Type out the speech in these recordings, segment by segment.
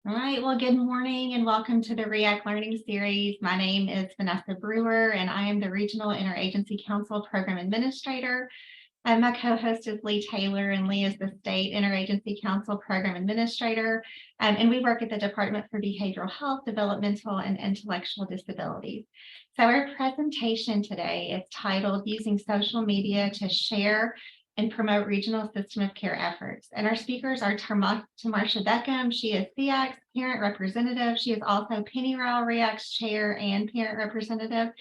All right, well, good morning and welcome to the RIAC Learning Series. My name is Vanessa Brewer and I am the Regional Interagency Council Program Administrator. My co-host is Lee Taylor, and Lee is the State Interagency Council Program Administrator. And we work at the Department for Behavioral Health, Developmental, and Intellectual Disabilities. So our presentation today is titled Using Social Media to Share and Promote Regional System of Care Efforts. And our speakers are Tamarcia Beckham. She is SEAC's Parent Representative. She is also Penny Rao, RIAC's Chair and Parent Representative,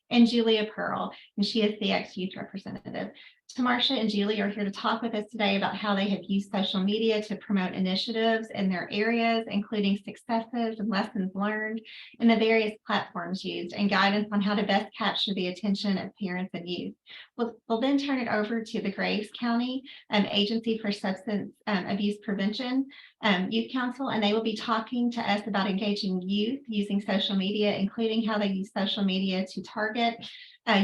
and Julia Pearl, and she is SEAC's Youth Representative. Tamarcia and Julie are here to talk with us today about how they have used social media to promote initiatives in their areas, including successes and lessons learned, and the various platforms used, and guidance on how to best capture the attention of parents and youth. We'll then turn it over to the Graves County Agency for Substance Abuse Prevention Youth Council, and they will be talking to us about engaging youth using social media, including how they use social media to target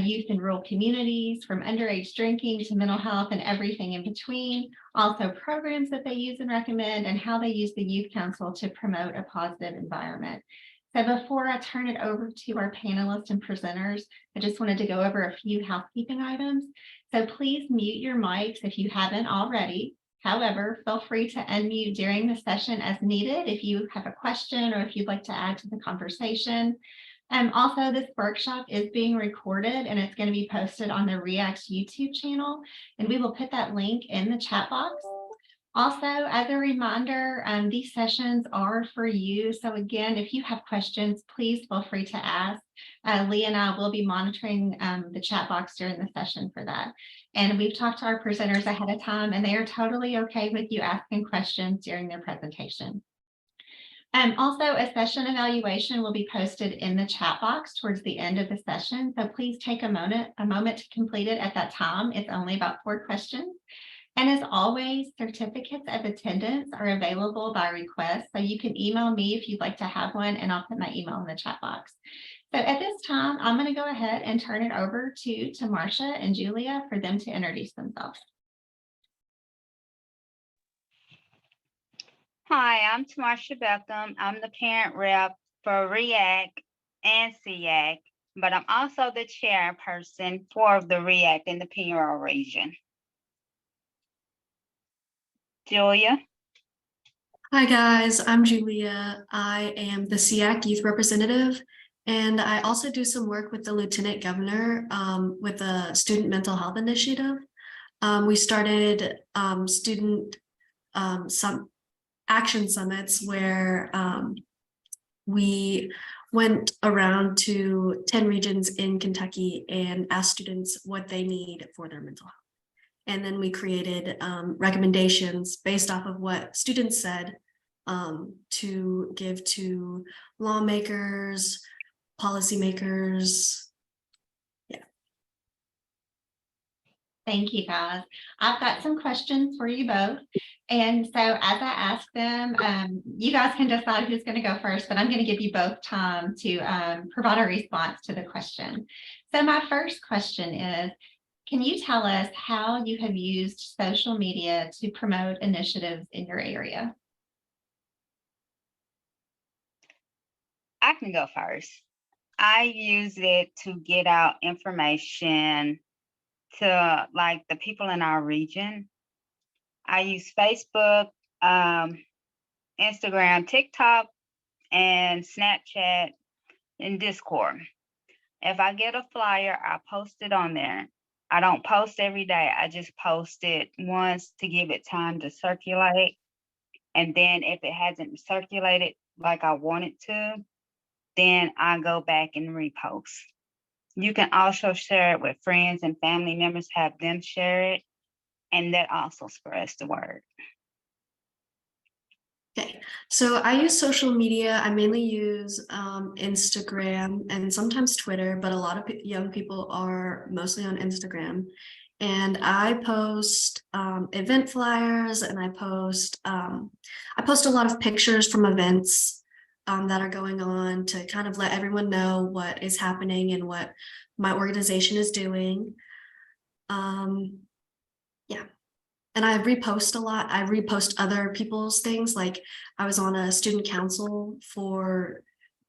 youth in rural communities, from underage drinking to mental health and everything in between. Also programs that they use and recommend, and how they use the Youth Council to promote a positive environment. So before I turn it over to our panelists and presenters, I just wanted to go over a few housekeeping items. So please mute your mics if you haven't already. However, feel free to unmute during the session as needed if you have a question or if you'd like to add to the conversation. Also, this workshop is being recorded and it's going to be posted on the RIAC's YouTube channel, and we will put that link in the chat box. Also, as a reminder, these sessions are for you. So again, if you have questions, please feel free to ask. Lee and I will be monitoring the chat box during the session for that. And we've talked to our presenters ahead of time, and they are totally okay with you asking questions during their presentation. Also, a session evaluation will be posted in the chat box towards the end of the session. So please take a moment to complete it at that time. It's only about 4 questions. And as always, certificates of attendance are available by request. So you can email me if you'd like to have one, and I'll put my email in the chat box. So at this time, I'm going to go ahead and turn it over to Tamarcia and Julia for them to introduce themselves. Hi, I'm Tamarcia Beckham. I'm the parent rep for RIAC and SEAC, but I'm also the chairperson for the RIAC in the Penny Rao region. Julia. Hi guys, I'm Julia. I am the SEAC Youth Representative, and I also do some work with the Lieutenant Governor with the Student Mental Health Initiative. We started student action summits where we went around to 10 regions in Kentucky and asked students what they need for their mental health. And then we created recommendations based off of what students said to give to lawmakers, policymakers. Yeah. Thank you, guys. I've got some questions for you both. And so as I ask them, you guys can decide who's going to go first, but I'm going to give you both time to provide a response to the question. So my first question is, can you tell us how you have used social media to promote initiatives in your area? I can go first. I use it to get out information to like the people in our region. I use Facebook, Instagram, TikTok, and Snapchat and Discord. If I get a flyer, I post it on there. I don't post every day. I just post it once to give it time to circulate. And then if it hasn't circulated like I want it to, then I go back and repost. You can also share it with friends and family members, have them share it, and that also spreads the word. Okay, so I use social media. I mainly use Instagram and sometimes Twitter, but a lot of young people are mostly on Instagram. And I post event flyers, and I post a lot of pictures from events that are going on to kind of let everyone know what is happening and what my organization is doing. Yeah. And I repost a lot. I repost other people's things. Like I was on a student council for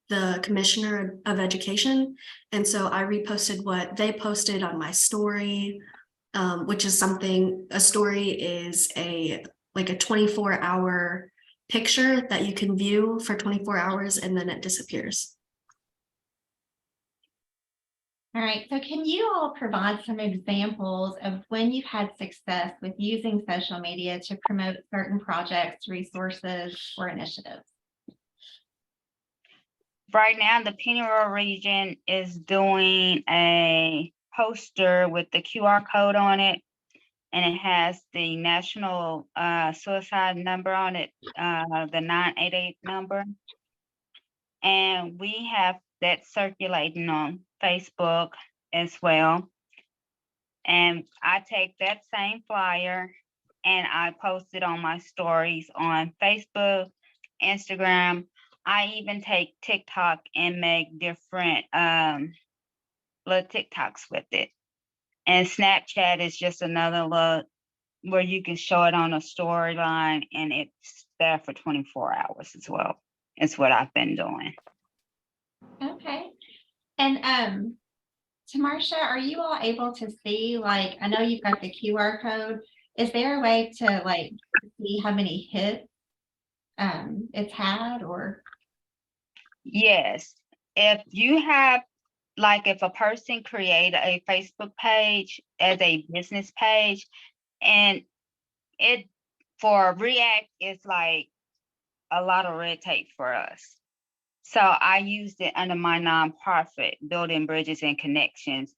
the commissioner of education. And so I reposted what they posted on my story, which is something, a story is like a 24-hour picture that you can view for 24 hours and then it disappears. All right, so can you all provide some examples of when you've had success with using social media to promote certain projects, resources, or initiatives? Right now, the Pennyroyal region is doing a poster with the QR code on it, and it has the national suicide number on it, the 988 number. And we have that circulating on Facebook as well. And I take that same flyer and I post it on my stories on Facebook, Instagram. I even take TikTok and make different little TikToks with it. And Snapchat is just another look where you can show it on a storyline and it's there for 24 hours as well. It's what I've been doing. Okay. And Tamarsha, are you all able to see, like, I know you've got the QR code. Is there a way to like see how many hits it's had, or? Yes, if you have, like, if a person create a Facebook page as a business page, and it, for RIAC, it's like a lot of red tape for us. So I used it under my nonprofit, Building Bridges and Connections,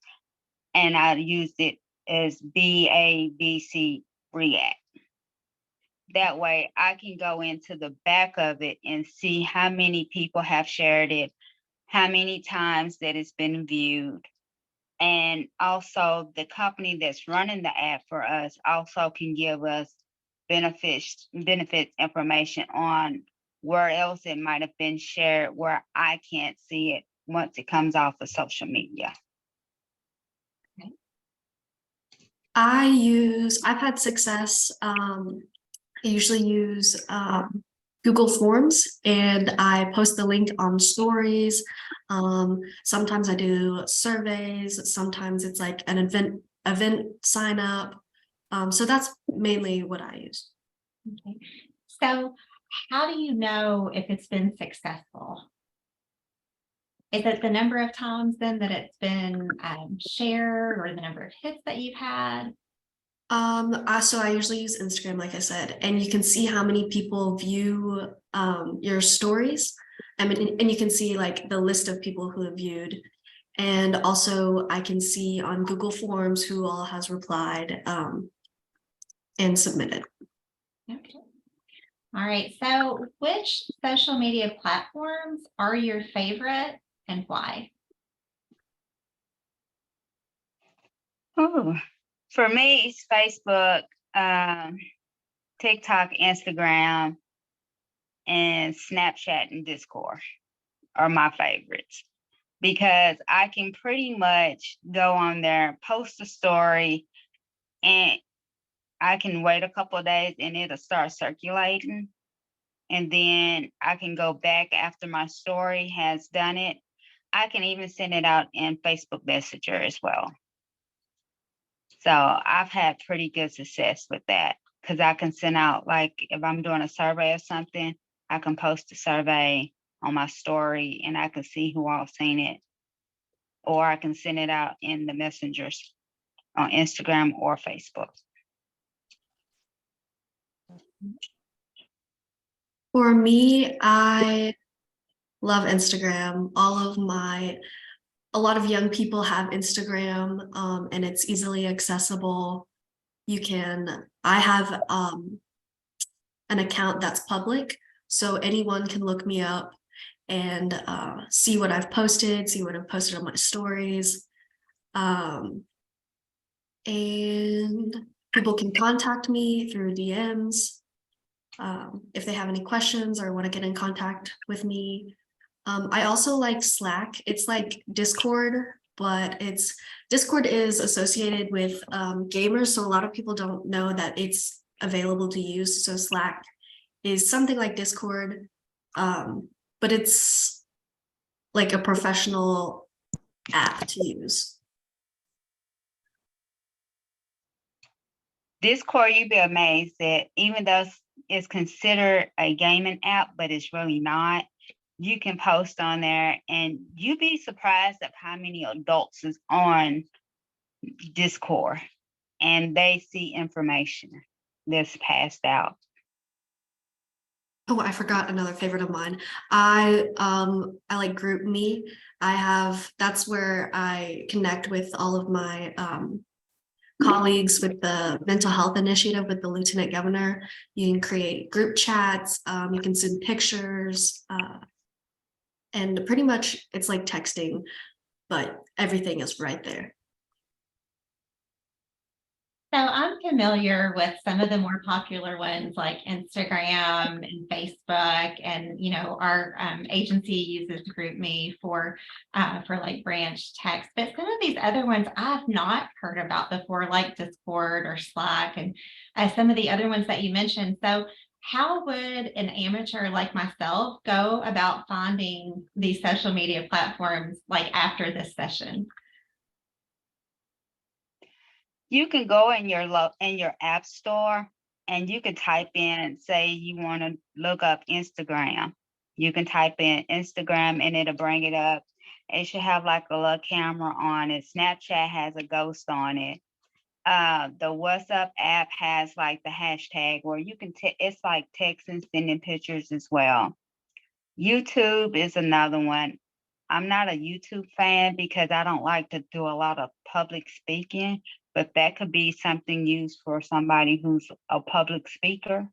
and I used it as BABC RIAC. That way I can go into the back of it and see how many people have shared it, how many times that it's been viewed. And also the company that's running the ad for us also can give us benefits information on where else it might have been shared where I can't see it once it comes off of social media. I've had success. I usually use Google Forms and I post the link on stories. Sometimes I do surveys. Sometimes it's like an event sign up. So that's mainly what I use. Okay. So how do you know if it's been successful? Is it the number of times then that it's been shared, or the number of hits that you've had? So I usually use Instagram, like I said, and you can see how many people view your stories. I mean, and you can see like the list of people who have viewed. And also I can see on Google Forms who all has replied and submitted. Okay. All right. So which social media platforms are your favorite and why? Ooh. For me, it's Facebook, TikTok, Instagram, and Snapchat and Discord are my favorites because I can pretty much go on there, post a story, and I can wait a couple of days and it'll start circulating. And then I can go back after my story has done it. I can even send it out in Facebook Messenger as well. So I've had pretty good success with that because I can send out, like, if I'm doing a survey or something, I can post a survey on my story and I can see who all seen it. Or I can send it out in the messengers on Instagram or Facebook. For me, I love Instagram. A lot of young people have Instagram, and it's easily accessible. I have an account that's public, so anyone can look me up and see what I've posted, see what I've posted on my stories. And people can contact me through DMs if they have any questions or want to get in contact with me. I also like Slack. It's like Discord but Discord is associated with gamers, so a lot of people don't know that it's available to use. So Slack is something like Discord, but it's like a professional app to use. Discord, you'd be amazed that even though it's considered a gaming app, but it's really not. You can post on there and you'd be surprised at how many adults is on Discord and they see information that's passed out. Oh, I forgot another favorite of mine. I like GroupMe. That's where I connect with all of my colleagues with the mental health initiative with the lieutenant governor. You can create group chats, you can send pictures, and pretty much it's like texting, but everything is right there. So I'm familiar with some of the more popular ones like Instagram and Facebook, and our agency uses GroupMe for like branch text. But some of these other ones I've not heard about before, like Discord or Slack, and some of the other ones that you mentioned. So how would an amateur like myself go about finding these social media platforms like after this session? You can go in your app store and you can type in, say you want to look up Instagram. You can type in Instagram and it'll bring it up. It should have like a little camera on it. Snapchat has a ghost on it. The WhatsApp app has like the hashtag where you can, it's like text and sending pictures as well. YouTube is another one. I'm not a YouTube fan because I don't like to do a lot of public speaking, but that could be something used for somebody who's a public speaker.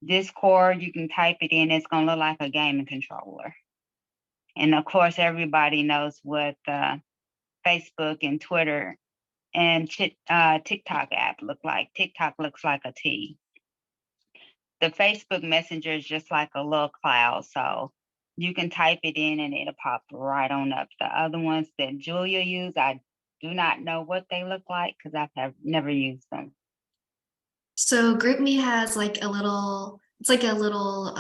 Discord, you can type it in, it's gonna look like a gaming controller. And of course, everybody knows what Facebook and Twitter and TikTok app look like. TikTok looks like a T. The Facebook Messenger is just like a little cloud, so you can type it in and it'll pop right on up. The other ones that Julia used, I do not know what they look like because I've never used them. So GroupMe has like a little, it's like a little,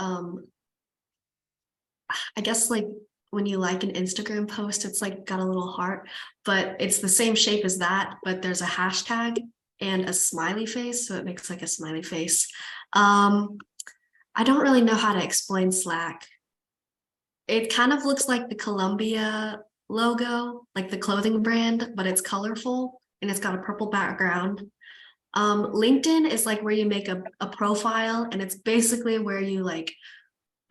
I guess like when you like an Instagram post, it's like got a little heart, but it's the same shape as that, but there's a hashtag and a smiley face, so it makes like a smiley face. I don't really know how to explain Slack. It kind of looks like the Columbia logo, like the clothing brand, but it's colorful and it's got a purple background. LinkedIn is like where you make a profile, and it's basically where you like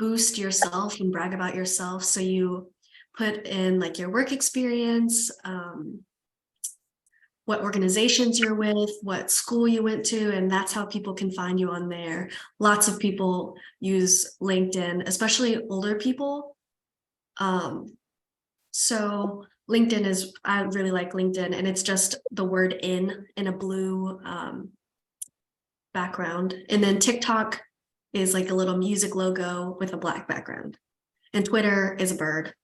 boost yourself and brag about yourself. So you put in like your work experience, what organizations you're with, what school you went to, and that's how people can find you on there. Lots of people use LinkedIn, especially older people. So LinkedIn I really like LinkedIn, and it's just the word in a blue background. And then TikTok is like a little music logo with a black background. And Twitter is a bird.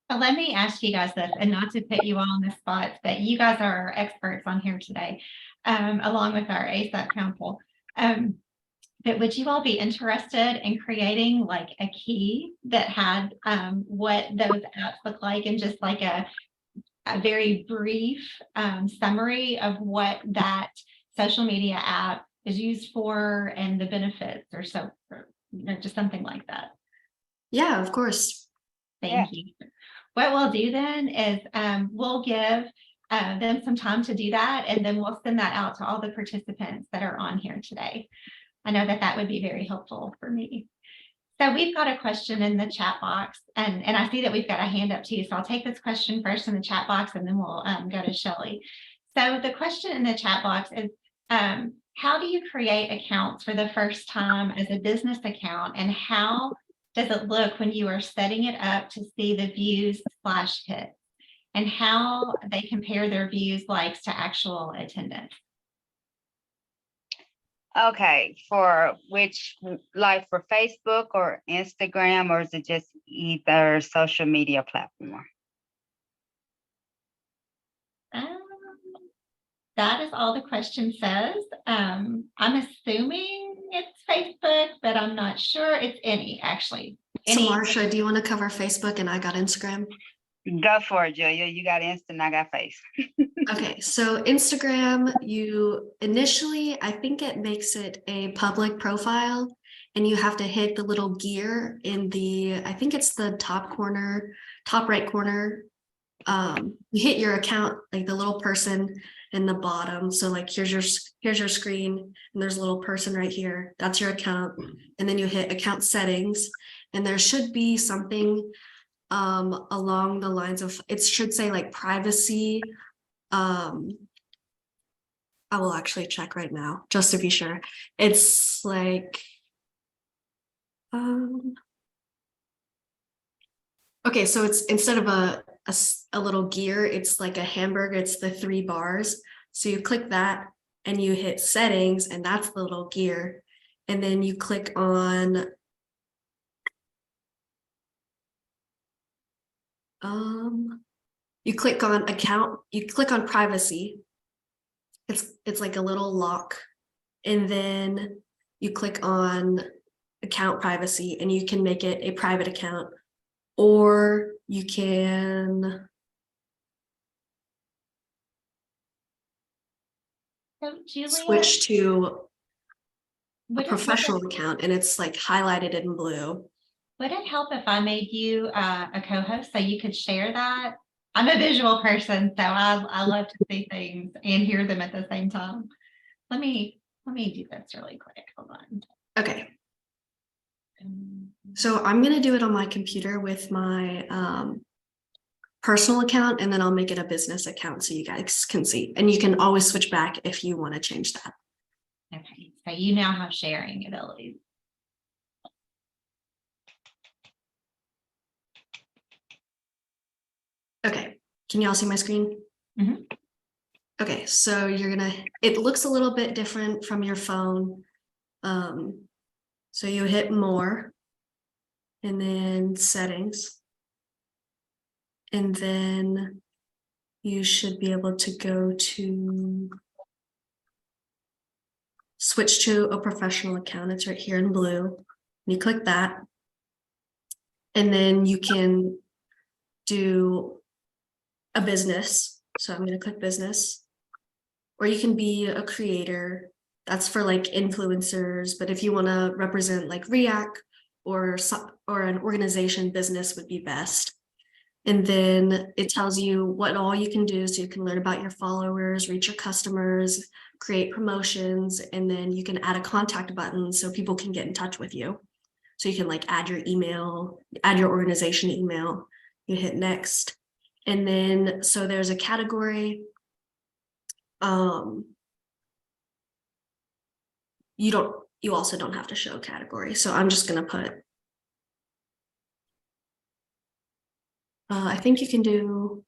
Let me ask you guys this, and not to put you all on the spot, but you guys are experts on here today, along with our ASAP council. But would you all be interested in creating like a key that had what those apps look like, and just like a very brief summary of what that social media app is used for and the benefits, or just something like that? Yeah, of course. Thank you. What we'll do then is we'll give them some time to do that, and then we'll send that out to all the participants that are on here today. I know that would be very helpful for me. So we've got a question in the chat box, and I see that we've got a hand up too. So I'll take this question first in the chat box, and then we'll go to Shelley. So the question in the chat box is, how do you create accounts for the first time as a business account, and how does it look when you are setting it up to see the views / hits, and how they compare their views, likes to actual attendance? Okay, for which, like for Facebook or Instagram, or is it just either social media platform? Um, That is all the question says. I'm assuming it's Facebook, but I'm not sure it's any, actually. So Any, Marsha, do you want to cover Facebook and I got Instagram? Go for it, Julia. You got Instant, I got Face. Okay, so Instagram, you initially, I think it makes it a public profile and you have to hit the little gear in the, I think it's the top corner, top right corner. You hit your account, like the little person in the bottom. So like here's your screen and there's a little person right here. That's your account. And then you hit account settings and there should be something along the lines of, it should say like privacy. I will actually check right now just to be sure. It's like okay, so it's instead of a little gear, it's like a hamburger, it's the 3 bars. So you click that and you hit settings, and that's the little gear. And then you click on account, you click on privacy. It's like a little lock, and then you click on account privacy and you can make it a private account, or you can so Julia, switch to a would it, professional account and it's like highlighted in blue. would it help if I made you a co-host so you could share that? I'm a visual person, so I love to see things and hear them at the same time. Let me do this really quick. Hold on. Okay, so I'm gonna do it on my computer with my personal account, and then I'll make it a business account so you guys can see. And you can always switch back if you want to change that. Okay, so you now have sharing abilities. Okay, can y'all see my screen? Mhm. Okay, so it looks a little bit different from your phone. So you hit more and then settings. And then you should be able to go to switch to a professional account. It's right here in blue. You click that. And then you can do a business. So I'm going to click business. Or you can be a creator. That's for like influencers. But if you want to represent like RIAC or an organization, business would be best. And then it tells you what all you can do. So you can learn about your followers, reach your customers, create promotions, and then you can add a contact button so people can get in touch with you. So you can like add your email, add your organization email, you hit next. And then, so there's a category. You also don't have to show category. So I'm just gonna put, I think you could do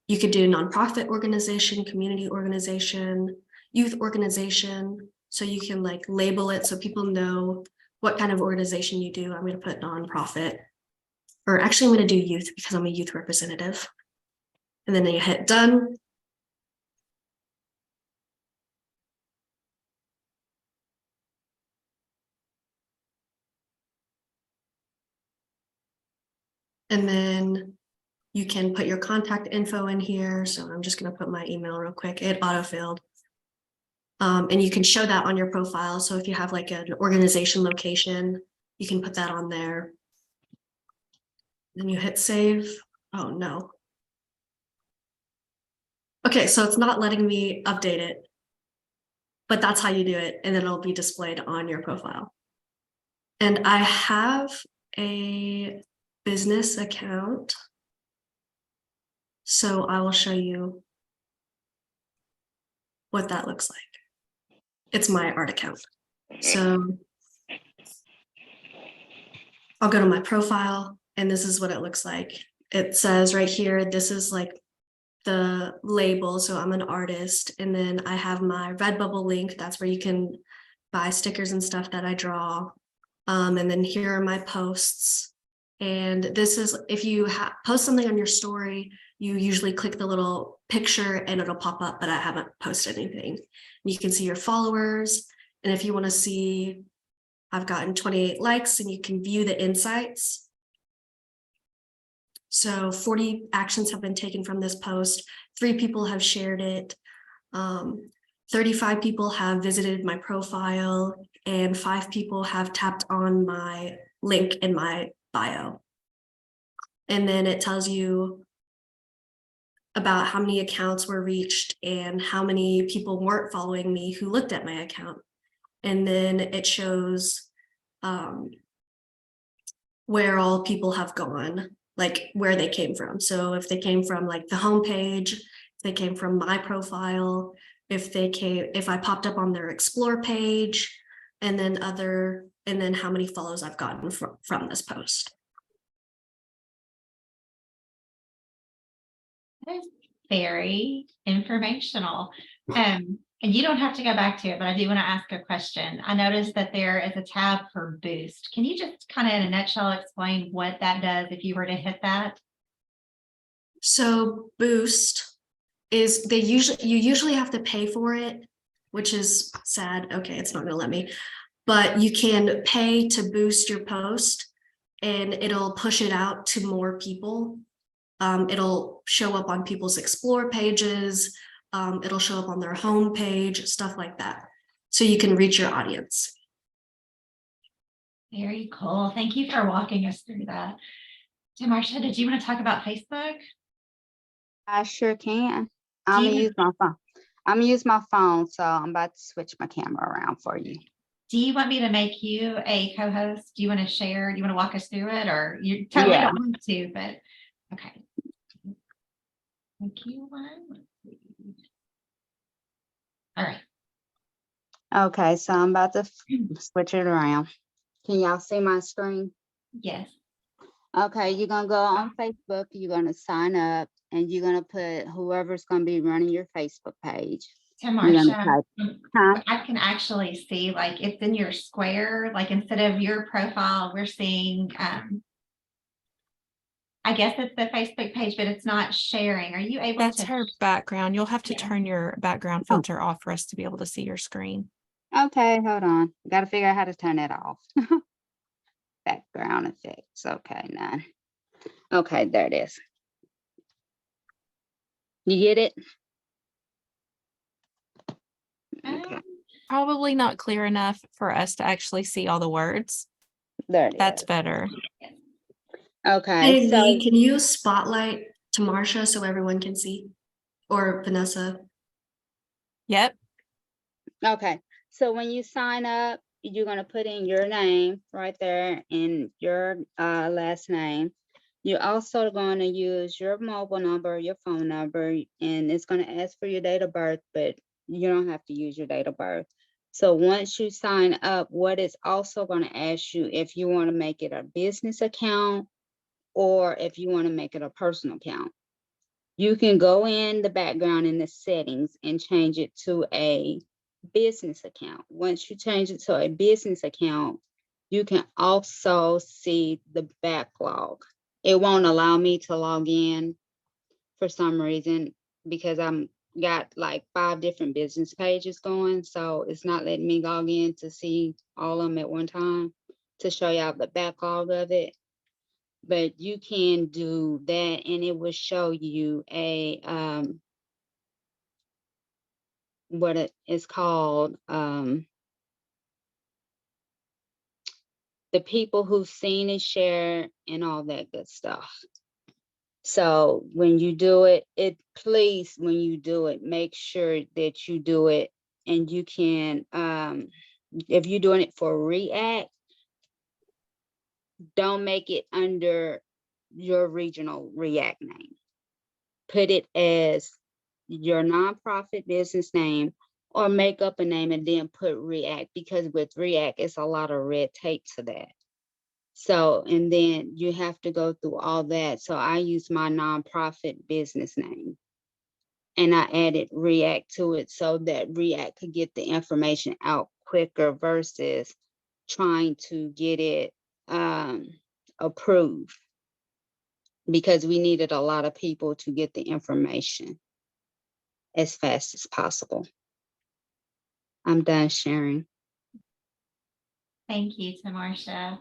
nonprofit organization, community organization, youth organization. So you can like label it so people know what kind of organization you do. I'm going to put nonprofit, or actually I'm going to do youth because I'm a youth representative. And then you hit done. And then you can put your contact info in here. So I'm just going to put my email real quick. It auto-filled. And you can show that on your profile. So if you have like an organization location, you can put that on there. Then you hit save. Oh no. Okay, so it's not letting me update it, but that's how you do it. And then it'll be displayed on your profile. And I have a business account. So I will show you what that looks like. It's my art account. So I'll go to my profile and this is what it looks like. It says right here, this is like the label. So I'm an artist, and then I have my Redbubble link. That's where you can buy stickers and stuff that I draw. And then here are my posts. And this is, if you post something on your story, you usually click the little picture and it'll pop up, but I haven't posted anything. You can see your followers. And if you want to see, I've gotten 28 likes, and you can view the insights. So 40 actions have been taken from this post. 3 people have shared it. 35 people have visited my profile, and 5 people have tapped on my link in my bio. And then it tells you about how many accounts were reached and how many people weren't following me who looked at my account. And then it shows where all people have gone, like where they came from. So if they came from like the homepage, if they came from my profile, if I popped up on their explore page, and then how many follows I've gotten from this post. That is very informational. And you don't have to go back to it, but I do want to ask a question. I noticed that there is a tab for boost. Can you just kind of in a nutshell explain what that does if you were to hit that? So boost is you usually have to pay for it, which is sad. Okay, it's not going to let me, but you can pay to boost your post, and it'll push it out to more people. It'll show up on people's explore pages. It'll show up on their home page, stuff like that. So you can reach your audience. Very cool. Thank you for walking us through that. Marsha, did you want to talk about Facebook? I sure can. I'm gonna use my phone. I'm gonna use my phone, so I'm about to switch my camera around for you. Do you want me to make you a co-host? Do you want to share? Do you want to walk us through it, or you totally don't want to? But okay. Thank you. All right. Okay, so I'm about to switch it around. Can y'all see my screen? Yes. Okay, you're gonna go on Facebook, you're gonna sign up, and you're gonna put whoever's gonna be running your Facebook page. Marsha, I can actually see, like, it's in your square, like instead of your profile, we're seeing, I guess it's the Facebook page, but it's not sharing. Are you able to? That's her background. You'll have to turn your background filter off for us to be able to see your screen. Okay, hold on. Got to figure out how to turn it off. Background effects. Okay, none. Okay, there it is. You get it? Okay. Probably not clear enough for us to actually see all the words. There it is. That's better. Okay. Hey, so Lee, can you spotlight to Marsha so everyone can see? Or Vanessa? Yep. okay. So when you sign up, you're going to put in your name right there and your last name. You're also going to use your mobile number, your phone number, and it's going to ask for your date of birth, but you don't have to use your date of birth. So once you sign up, what it's also going to ask you if you want to make it a business account or if you want to make it a personal account. You can go in the background in the settings and change it to a business account. Once you change it to a business account, you can also see the backlog. It won't allow me to log in for some reason because I'm got like 5 different business pages going. So it's not letting me log in to see all of them at one time to show y'all the backlog of it. But you can do that and it will show you a what it is called, the people who've seen and share and all that good stuff. So when you do it, please, when you do it, make sure that you do it and you can, if you're doing it for RIAC, don't make it under your regional RIAC name. Put it as your nonprofit business name or make up a name and then put RIAC, because with RIAC, it's a lot of red tape to that. So, and then you have to go through all that. So I use my nonprofit business name. and I added RIAC to it so that RIAC could get the information out quicker versus trying to get it approved, because we needed a lot of people to get the information as fast as possible. I'm done sharing. Thank you, Tamarsha.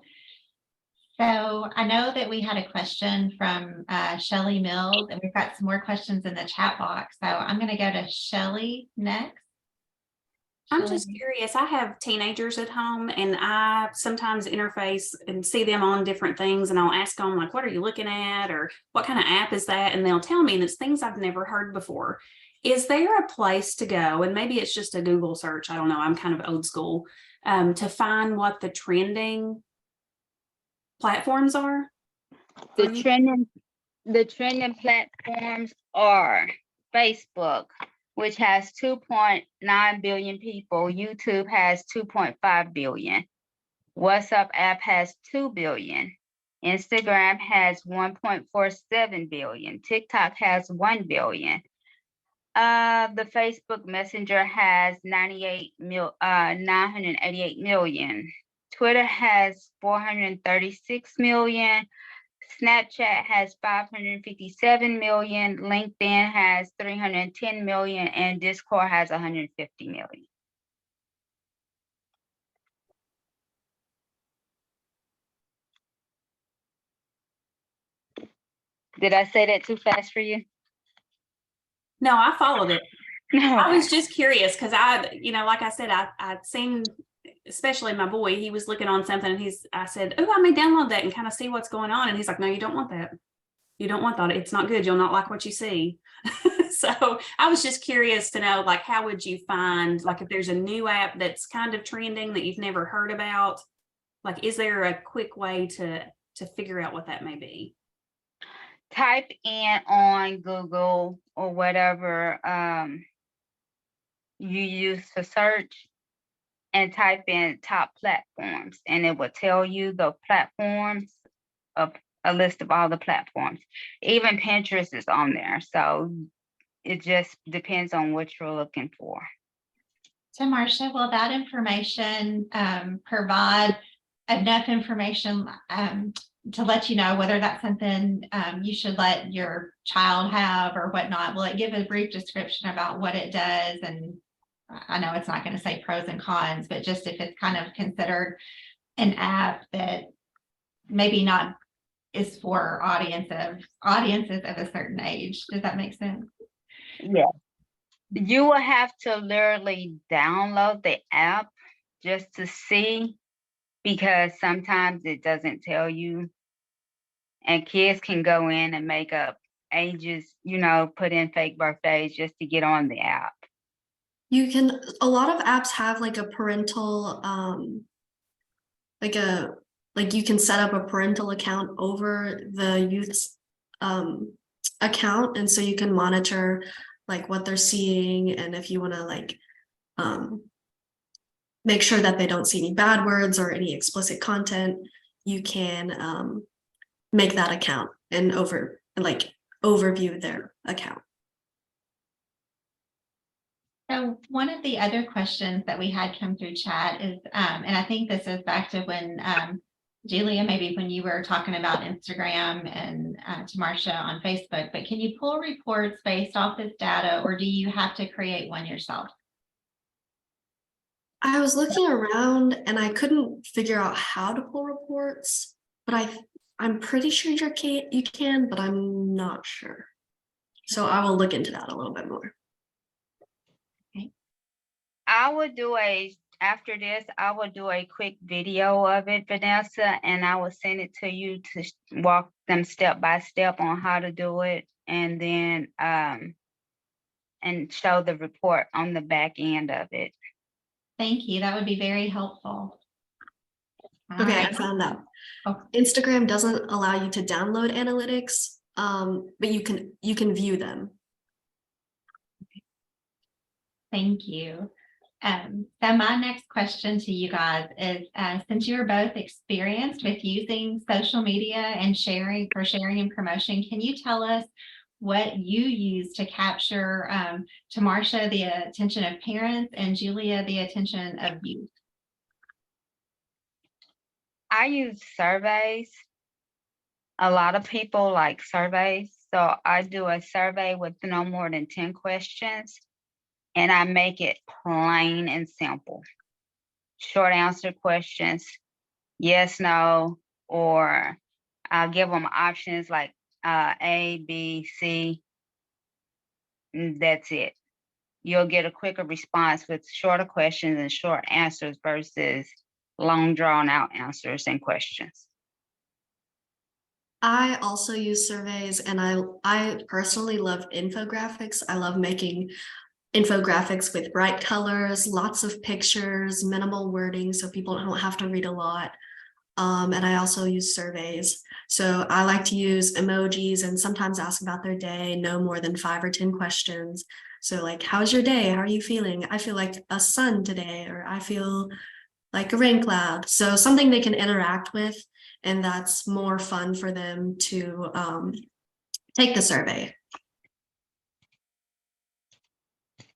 So I know that we had a question from Shelley Mills, and we've got some more questions in the chat box. So I'm going to go to Shelley next. I'm just curious. I have teenagers at home, and I sometimes interface and see them on different things, and I'll ask them, like, what are you looking at, or what kind of app is that? And they'll tell me, and it's things I've never heard before. Is there a place to go? And maybe it's just a Google search. I don't know. I'm kind of old school, to find what the trending platforms are? The trending platforms are Facebook, which has 2.9 billion people. YouTube has 2.5 billion. WhatsApp app has 2 billion. Instagram has 1.47 billion. TikTok has 1 billion. The Facebook Messenger has 988 million. Twitter has 436 million. Snapchat has 557 million. LinkedIn has 310 million, and Discord has 150 million. Did I say that too fast for you? No, I followed it. No. I was just curious because like I said, I'd seen, especially my boy, he was looking on something, and I said, oh, I may download that and kind of see what's going on. And he's like, no, you don't want that. You don't want that. It's not good. You'll not like what you see. So I was just curious to know, like, how would you find, like, if there's a new app that's kind of trending that you've never heard about, like, is there a quick way to figure out what that may be? Type in on Google or whatever you use to search, and type in top platforms, and it will tell you the platforms of a list of all the platforms. Even Pinterest is on there. So it just depends on what you're looking for. Tamarsha, will that information provide enough information to let you know whether that's something you should let your child have or whatnot? Will it give a brief description about what it does? And I know it's not going to say pros and cons, but just if it's kind of considered an app that maybe not is for audiences of a certain age. Does that make sense? Yeah. You will have to literally download the app just to see, because sometimes it doesn't tell you, and kids can go in and make up ages, put in fake birthdays just to get on the app. A lot of apps have like a parental, you can set up a parental account over the youth's account. And so you can monitor like what they're seeing. And if you want to make sure that they don't see any bad words or any explicit content, you can make that account and overview their account. So one of the other questions that we had come through chat is, and I think this is back to when Julia, maybe when you were talking about Instagram and Tamarsha on Facebook, but can you pull reports based off this data, or do you have to create one yourself? I was looking around and I couldn't figure out how to pull reports, but I'm pretty sure you can, but I'm not sure. So I will look into that a little bit more. After this, I will do a quick video of it, Vanessa, and I will send it to you to walk them step by step on how to do it, and then and show the report on the back end of it. Thank you. That would be very helpful. Okay, I found out. Oh. Instagram doesn't allow you to download analytics, but you can view them. Thank you. So my next question to you guys is, since you're both experienced with using social media and sharing and promotion, can you tell us what you use to capture, to Marcia, the attention of parents, and Julia, the attention of youth. I use surveys. A lot of people like surveys, so I do a survey with no more than 10 questions, and I make it plain and simple. Short answer questions, yes, no, or I'll give them options like A, B, C. And that's it. You'll get a quicker response with shorter questions and short answers versus long drawn out answers and questions. I also use surveys, and I personally love infographics. I love making infographics with bright colors, lots of pictures, minimal wording, so people don't have to read a lot. And I also use surveys. So I like to use emojis and sometimes ask about their day, no more than 5 or 10 questions. So like, how's your day? How are you feeling? I feel like a sun today, or I feel like a rain cloud. So something they can interact with, and that's more fun for them to take the survey.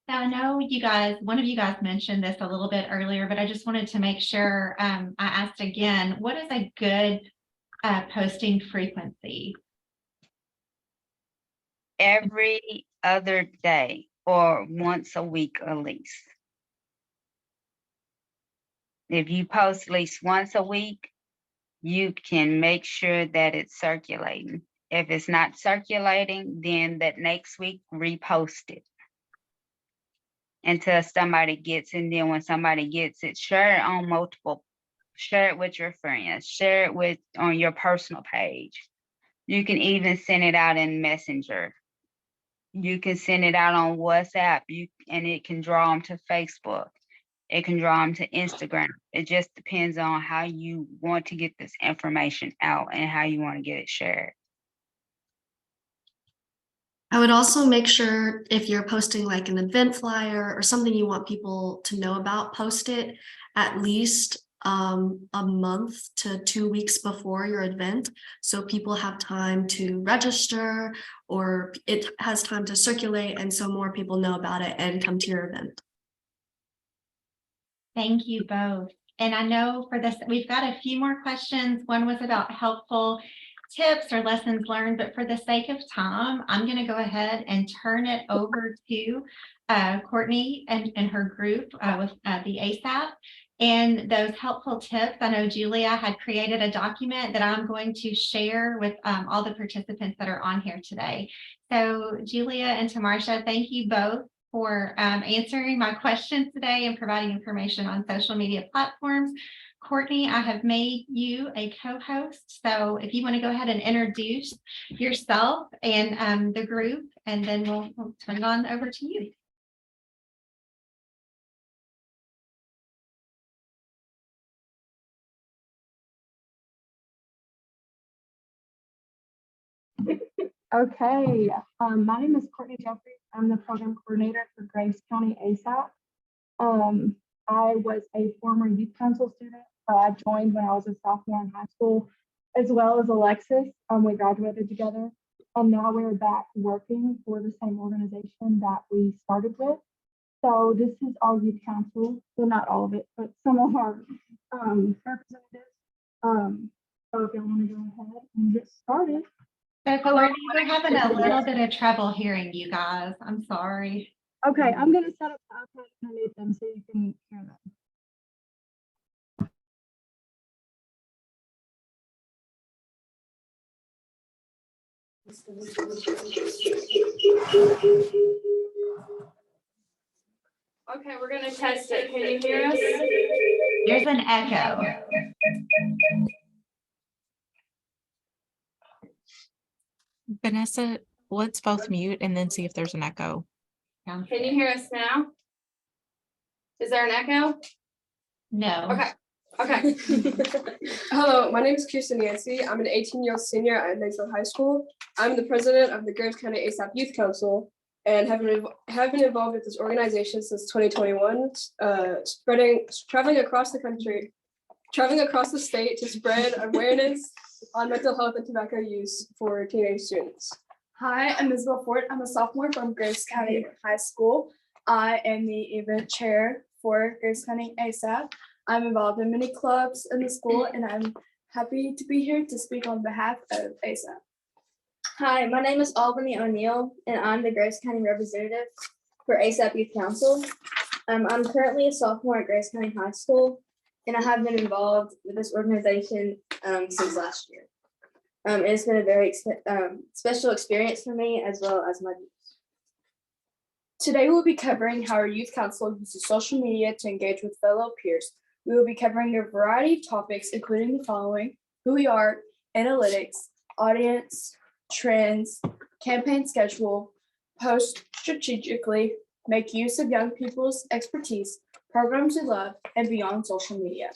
Now, I know you guys, one of you guys mentioned this a little bit earlier, but I just wanted to make sure I asked again, what is a good posting frequency? Every other day or once a week at least. If you post at least once a week, you can make sure that it's circulating. If it's not circulating, then that next week repost it until somebody gets it. And then when somebody gets it, share it on multiple, share it with your friends, share it with on your personal page. You can even send it out in Messenger. You can send it out on WhatsApp, and it can draw them to Facebook. It can draw them to Instagram. It just depends on how you want to get this information out and how you want to get it shared. I would also make sure if you're posting like an event flyer or something you want people to know about, post it at least a month to 2 weeks before your event, so people have time to register, or it has time to circulate, and so more people know about it and come to your event. Thank you both. And I know for this, we've got a few more questions. One was about helpful tips or lessons learned, but for the sake of time, I'm going to go ahead and turn it over to Courtney and her group with the ASAP. And those helpful tips, I know Julia had created a document that I'm going to share with all the participants that are on here today. So Julia and Tamarsha, thank you both for answering my questions today and providing information on social media platforms. Courtney, I have made you a co-host, so if you want to go ahead and introduce yourself and the group, and then we'll turn it on over to you. Okay, my name is Courtney Jeffries. I'm the program coordinator for Graves County ASAP. I was a former youth council student, so I joined when I was a sophomore in high school, as well as Alexis. We graduated together, and now we're back working for the same organization that we started with. So this is our youth council, well, not all of it, but some of our representatives. So if you want to go ahead and get started. So Courtney, we're having a little bit of trouble hearing you guys. I'm sorry. Okay, I'm going to set up the iPad underneath them so you can hear them. Okay, we're going to test it. Can you hear us? There's an echo. Vanessa, let's both mute and then see if there's an echo. Can you hear us now? Is there an echo? No. Okay. Okay. Hello, my name is Kirsten Yancey. I'm an 18-year-old senior at Mayfield High School. I'm the president of the Graves County ASAP Youth Council and have been involved with this organization since 2021, traveling across the state to spread awareness on mental health and tobacco use for teenage students. Hi, I'm Isabel Ford. I'm a sophomore from Grace County High School. I am the event chair for Grace County ASAP. I'm involved in many clubs in the school, and I'm happy to be here to speak on behalf of ASAP. Hi, my name is Albany O'Neill, and I'm the Grace County representative for ASAP Youth Council. I'm currently a sophomore at Grace County High School, and I have been involved with this organization since last year. It's been a very special experience for me as well as my youth. Today, we'll be covering how our youth council uses social media to engage with fellow peers. We will be covering a variety of topics, including the following: who we are, analytics, audience, trends, campaign schedule, post strategically, make use of young people's expertise, programs we love, and beyond social media.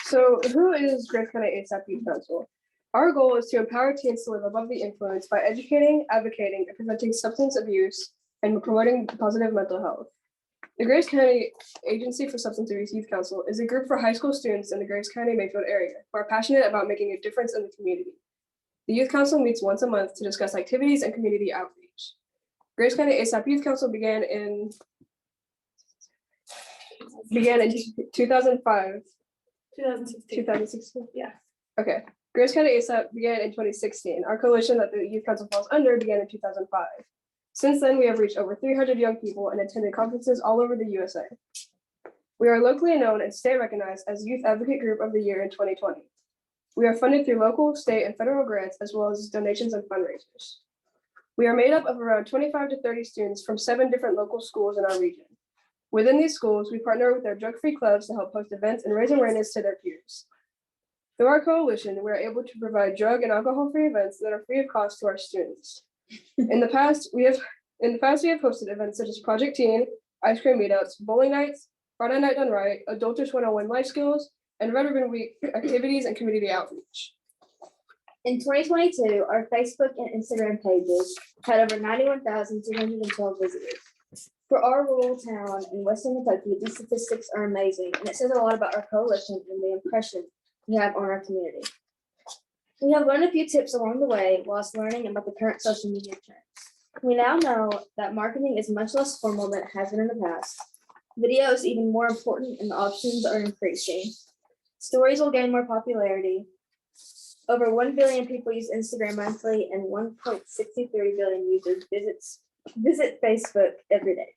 So who is Grace County ASAP Youth Council? Our goal is to empower teens to live above the influence by educating, advocating, and preventing substance abuse and promoting positive mental health. The Grace County Agency for Substance Abuse Youth Council is a group for high school students in the Grace County Mayfield area who are passionate about making a difference in the community. The Youth Council meets once a month to discuss activities and community outreach. Grace County ASAP Youth Council began in 2005. 2016. Yeah. Okay. Grace County ASAP began in 2016. Our coalition that the Youth Council falls under began in 2005. Since then, we have reached over 300 young people and attended conferences all over the USA. We are locally known and state recognized as Youth Advocate Group of the Year in 2020. We are funded through local, state, and federal grants, as well as donations and fundraisers. We are made up of around 25 to 30 students from 7 different local schools in our region. Within these schools, we partner with their drug-free clubs to help host events and raise awareness to their peers. Through our coalition, we are able to provide drug and alcohol-free events that are free of cost to our students. In the past, we have hosted events such as Project Teen, ice cream meetups, bowling nights, Friday Night Done Right, Adultish 101 life skills, and Red Ribbon Week activities and community outreach. In 2022, our Facebook and Instagram pages had over 91,212 visitors. For our rural town in Western Kentucky, these statistics are amazing, and it says a lot about our coalition and the impression we have on our community. We have learned a few tips along the way whilst learning about the current social media trends. We now know that marketing is much less formal than it has been in the past. Video is even more important, and the options are increasing. Stories will gain more popularity. Over 1 billion people use Instagram monthly, and 1.63 billion users visit Facebook every day.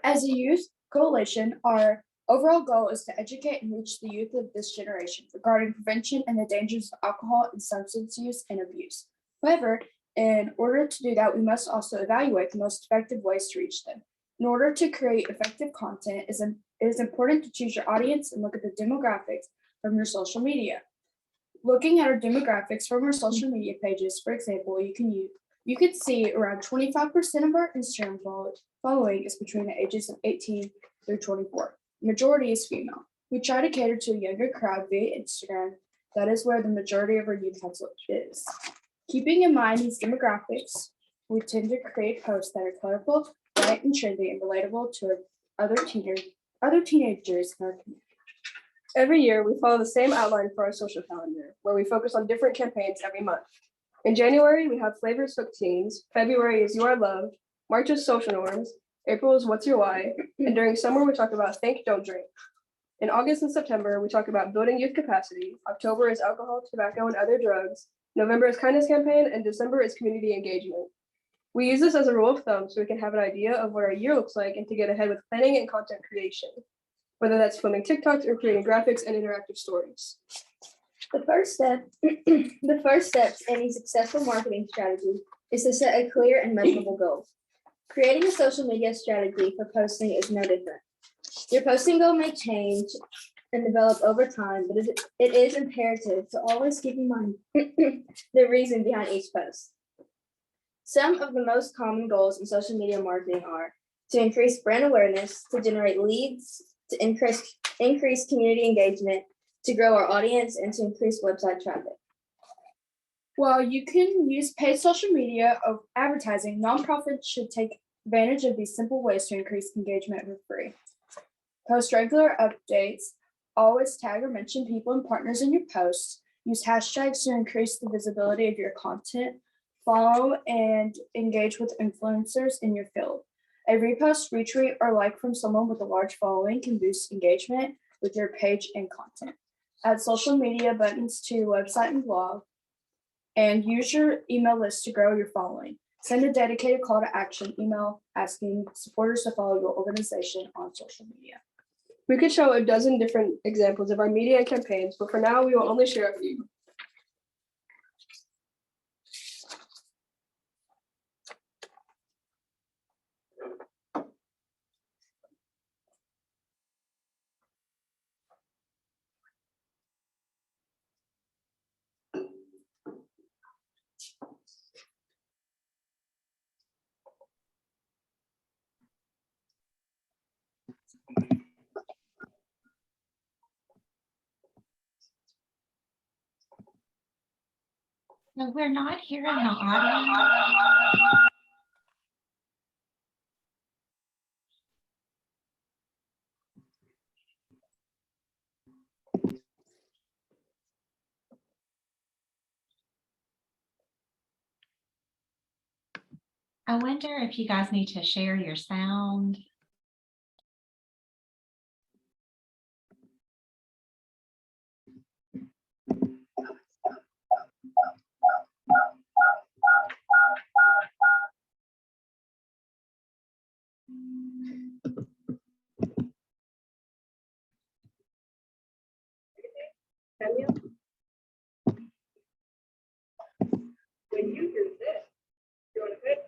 As a youth coalition, our overall goal is to educate and reach the youth of this generation regarding prevention and the dangers of alcohol and substance use and abuse. However, in order to do that, we must also evaluate the most effective ways to reach them. In order to create effective content, it is important to choose your audience and look at the demographics from your social media. Looking at our demographics from our social media pages, for example, you can see around 25% of our Instagram following is between the ages of 18 through 24. The majority is female. We try to cater to a younger crowd via Instagram. That is where the majority of our youth council is. Keeping in mind these demographics, we tend to create posts that are colorful, bright, and trendy, and relatable to other teenagers in our community. Every year, we follow the same outline for our social calendar, where we focus on different campaigns every month. In January, we have Flavors Hook Teens, February is You Are Loved, March is Social Norms, April is What's Your Why, and during summer, we talk about Think, Don't Drink. In August and September, we talk about building youth capacity, October is alcohol, tobacco, and other drugs, November is Kindness Campaign, and December is community engagement. We use this as a rule of thumb so we can have an idea of what our year looks like and to get ahead with planning and content creation, whether that's filming TikToks or creating graphics and interactive stories. The first step in any successful marketing strategy is to set a clear and measurable goal. Creating a social media strategy for posting is no different. Your posting goal may change and develop over time, but it is imperative to always keep in mind the reason behind each post. Some of the most common goals in social media marketing are to increase brand awareness, to generate leads, to increase community engagement, to grow our audience, and to increase website traffic. While you can use paid social media of advertising, nonprofits should take advantage of these simple ways to increase engagement for free. Post regular updates, always tag or mention people and partners in your posts, Use hashtags to increase the visibility of your content. Follow and engage with influencers in your field. A repost, retweet, or like from someone with a large following can boost engagement with your page and content. Add social media buttons to your website and blog, and use your email list to grow your following. Send a dedicated call to action email asking supporters to follow your organization on social media. We could show a dozen different examples of our media campaigns, but for now, we will only share a few. No, we're not hearing the audio. I wonder if you guys need to share your sound. When you hear this, you're going to hit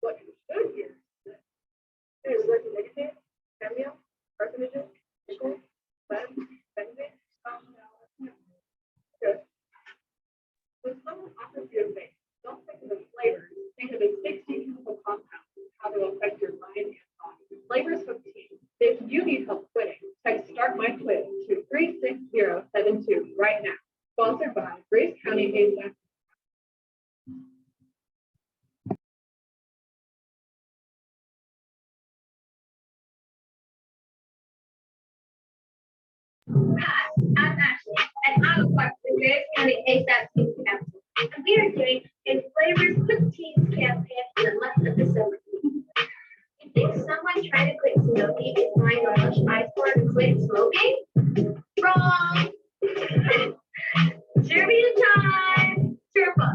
what you should hear. There's regulation, cameo, cartridges, nickel, lead, benzene, good. When someone offers you a vape, don't think of the flavors. Think of the 60 chemical compounds, how they'll affect your mind and body. Flavors 15. If you need help quitting, text Start My Quit to 36072 right now. Sponsored by Grace County ASAP. I'm Ashley, and I'm a part of the Grace County ASAP Student Council. And we are doing a Flavors 15 campaign for the month of December. You think someone trying to quit smoking is buying a lunch ice for to quit smoking? Wrong! Trivia time! Turbo.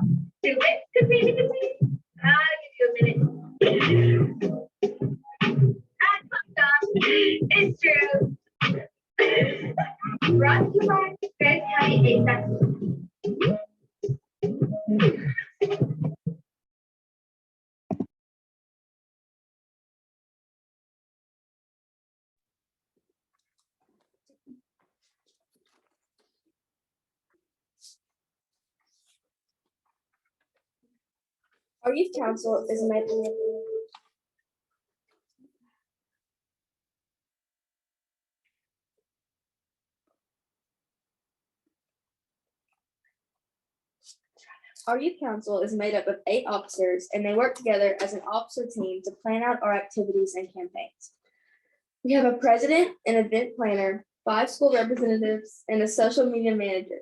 Do it. Continue. I'll give you a minute. It's true. Brought to you by Grace County ASAP. Our youth council is making Our youth council is made up of 8 officers, and they work together as an officer team to plan out our activities and campaigns. We have a president, an event planner, 5 school representatives, and a social media manager.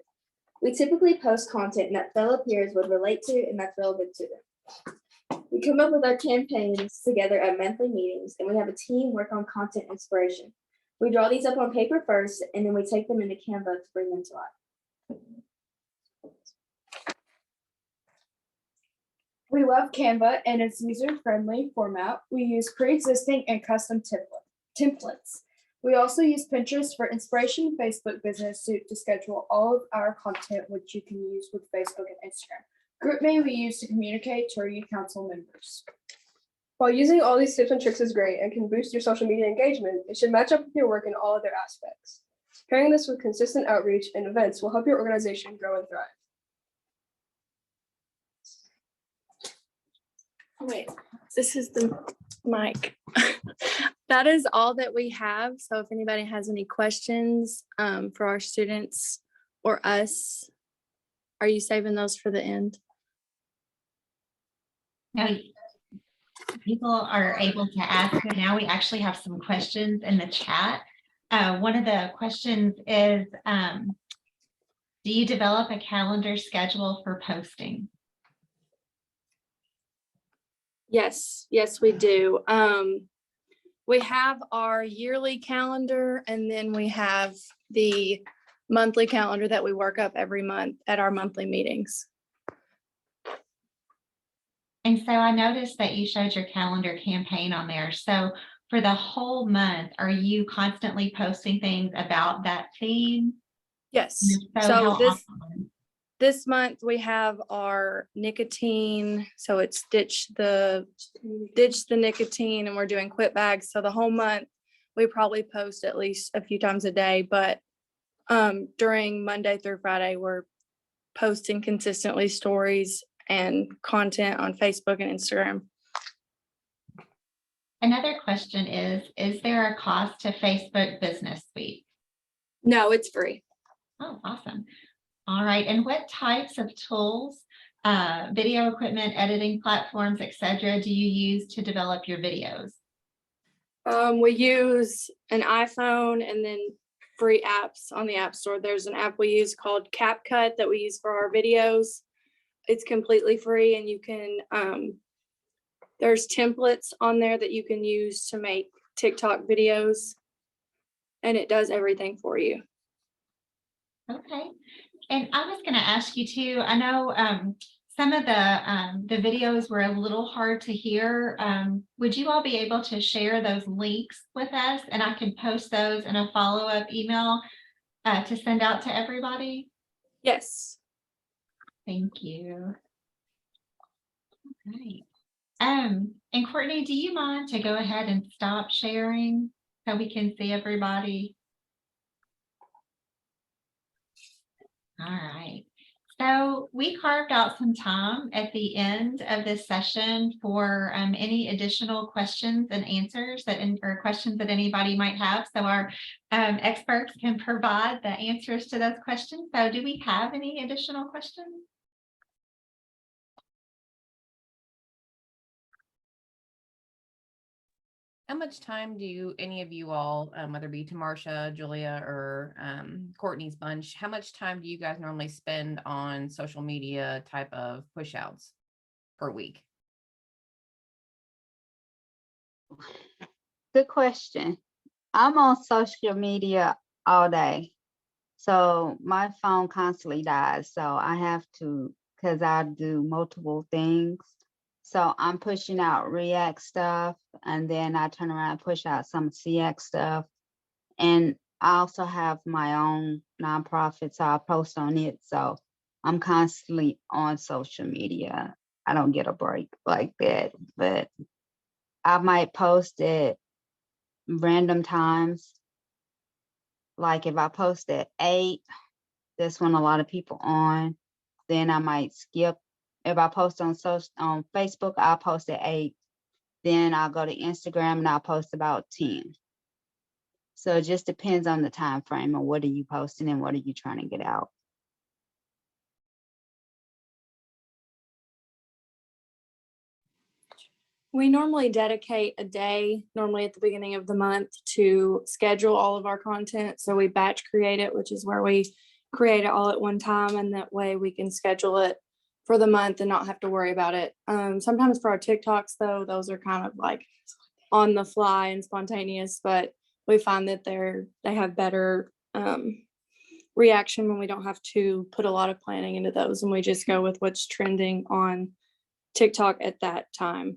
We typically post content that fellow peers would relate to and that's relevant to them. We come up with our campaigns together at monthly meetings, and we have a team work on content inspiration. We draw these up on paper first, and then we take them into Canva to bring them to life. We love Canva and its user-friendly format. We use pre-existing and custom templates. We also use Pinterest for inspiration, Facebook Business Suite to schedule all of our content, which you can use with Facebook and Instagram. GroupMe we use to communicate to our youth council members. While using all these tips and tricks is great and can boost your social media engagement, it should match up with your work in all other aspects. Pairing this with consistent outreach and events will help your organization grow and thrive. Wait, this is the mic. That is all that we have. So if anybody has any questions for our students or us, are you saving those for the end? Now, people are able to ask, and now we actually have some questions in the chat. One of the questions is, Do you develop a calendar schedule for posting? Yes, we do. We have our yearly calendar, and then we have the monthly calendar that we work up every month at our monthly meetings. And so I noticed that you showed your calendar campaign on there. So for the whole month, are you constantly posting things about that theme? Yes. And if So how this often? this month we have our nicotine. So it's ditch the nicotine, and we're doing quit bags. So the whole month we probably post at least a few times a day, but during Monday through Friday, we're posting consistently stories and content on Facebook and Instagram. Another question is there a cost to Facebook Business Suite? No, it's free. Oh, awesome. All right. And what types of tools, video equipment, editing platforms, etc., do you use to develop your videos? We use an iPhone and then free apps on the App Store. There's an app we use called CapCut that we use for our videos. It's completely free, and you can, there's templates on there that you can use to make TikTok videos, and it does everything for you. Okay. And I was going to ask you too, I know some of the videos were a little hard to hear. Would you all be able to share those links with us, and I can post those in a follow-up email to send out to everybody? Yes. Thank you. Right. And Courtney, do you mind to go ahead and stop sharing so we can see everybody? All right. So we carved out some time at the end of this session for any additional questions and answers or questions that anybody might have. So our experts can provide the answers to those questions. So do we have any additional questions? How much time do any of you all, whether it be Tamarsha, Julia, or Courtney's bunch, how much time do you guys normally spend on social media type of push outs per week? Good question. I'm on social media all day. So my phone constantly dies. So I have to, because I do multiple things. So I'm pushing out RIAC stuff, and then I turn around and push out some CX stuff. And I also have my own nonprofit, so I post on it. So I'm constantly on social media. I don't get a break like that, but I might post it random times. Like if I post at 8, that's when a lot of people on. Then I might skip. If I post on Facebook, I'll post at 8. Then I'll go to Instagram and I'll post about 10. So it just depends on the time frame of what are you posting and what are you trying to get out. We normally dedicate a day, normally at the beginning of the month, to schedule all of our content. So we batch create it, which is where we create it all at one time, and that way we can schedule it for the month and not have to worry about it. Sometimes for our TikToks, though, those are kind of like on the fly and spontaneous, but we find that they have better reaction when we don't have to put a lot of planning into those, and we just go with what's trending on TikTok at that time.